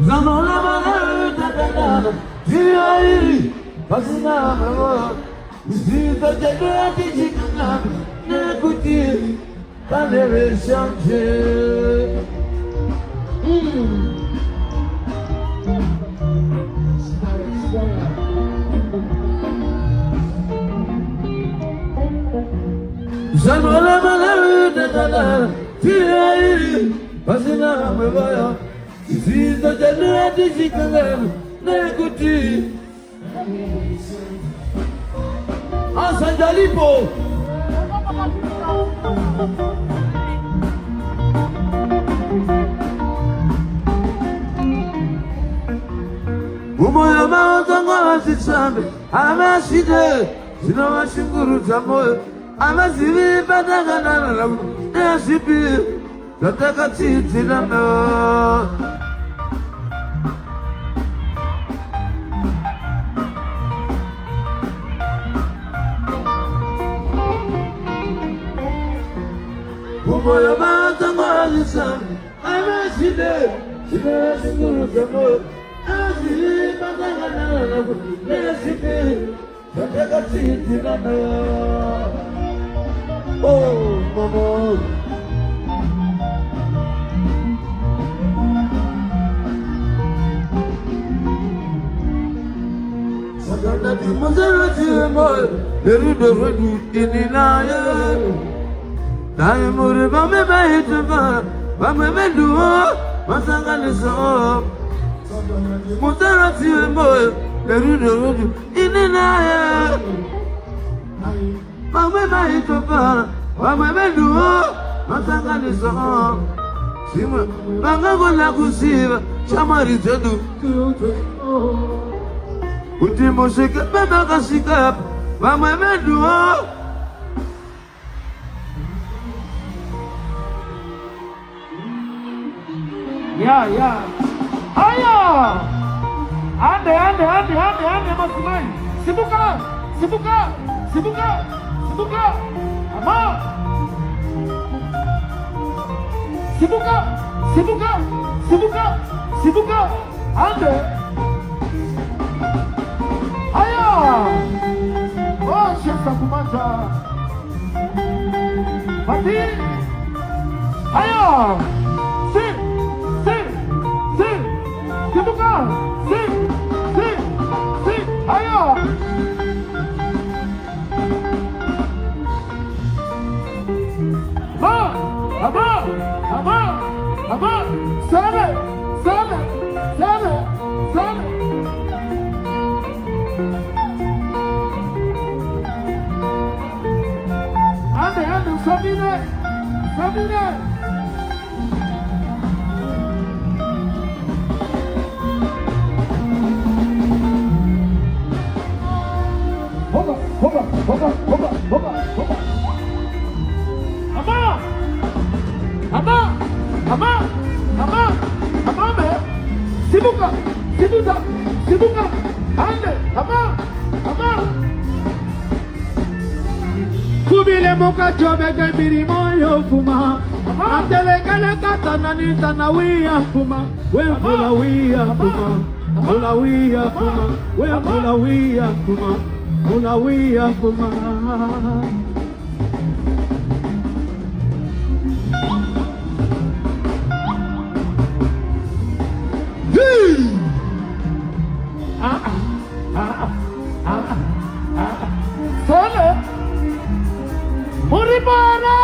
zamanlamalar öteden dünyayı basına mı? Yüzüde cennet içinden ne kuti bana verşancı. Zamanlamalar öteden dünyayı basına mı? Yüzüde cennet içinden ne kuti Hasan Jalipo Umoya maotanga sisambe Amaside Sinoma shinguru tamoyo Amasibi patagana na Nasibi Tataka titi lama Umoya maotanga sisambe Amaside Sinoma shinguru tamoyo Amasibi patagana na Nasibi Tataka titi lama Oh, mama. Sakata di mazarati moy, deru deru ininaya. Dai mure bame baitba, bame meduo, masangani so. Mazarati moy, deru ininaya. Bame baitba, bame meduo, masangani so. Sima, banga gola kusiba, chamari tedu. Ultimo shake baba kasika mama meduo ya haya ande masimai sibuka ama sibuka ande Oh, Shasta Kumanta Pati Aya Si Kibuka Si Aya Aba Sale Sabine Hoba Ama me Sibuka Ande Ama Kubile moka jobe gambiri moyo fuma Atele kale katana ni tanawia fuma Wembula wia fuma Ulawia fuma Wembula wia fuma Ulawia fuma Sole Muribana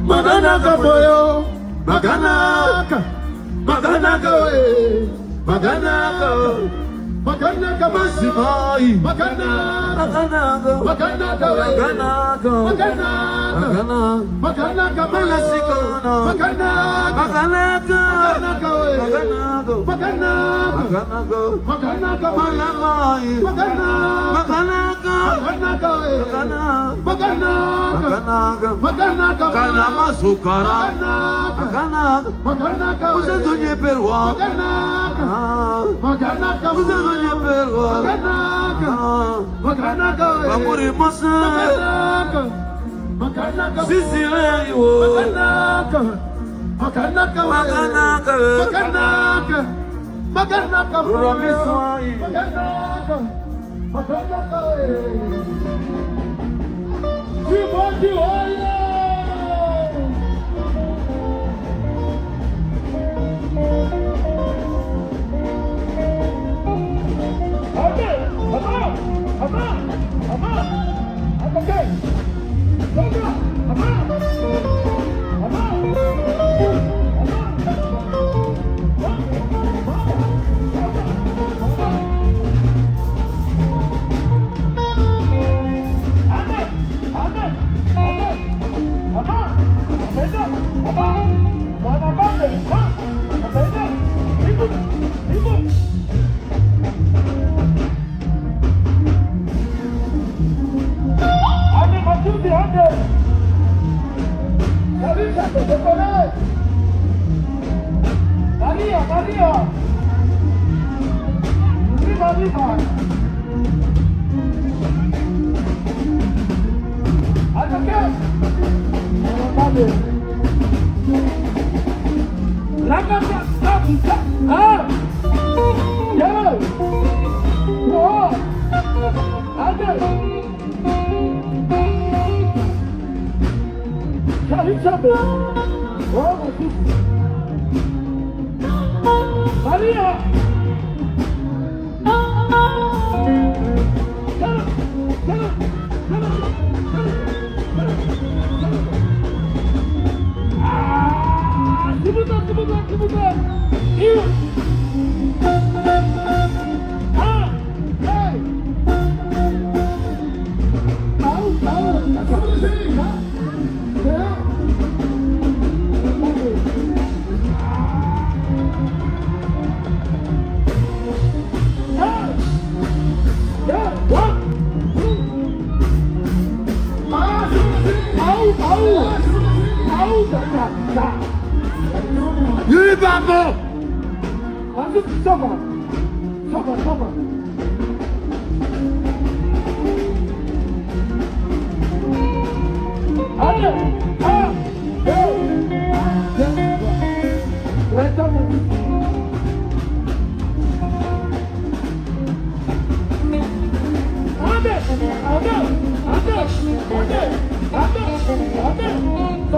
Maganaka boyo, maganaka, maganaka we, maganaka, maganaka masimai, maganaka, maganaka we, maganaka, maganaka, maganaka malasikana, maganaka, maganaka, maganaka we, maganaka, maganaka, maganaka malamai, maganaka, maganaka we, maganaka, maganaka kana masukara, maganaka, uzendonye perwa, maganaka, uzendonye perwa, maganaka, amuri masa, maganaka, sisi leyo, maganaka, maganaka, maganaka, maganaka, maganaka, romiswai, maganaka, maganaka. Kibaki oye! Maria, Maria, viva, viva. Ataque. La casa, ah, ya, oh, ataque. Chalichame, oh, Maria. Sebentar. Iya. Hey. Tahu. Kamu di sini, ha? Ya. Tahu. Yürü bambu! Langsung sabar. Ada, ada.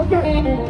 Okay.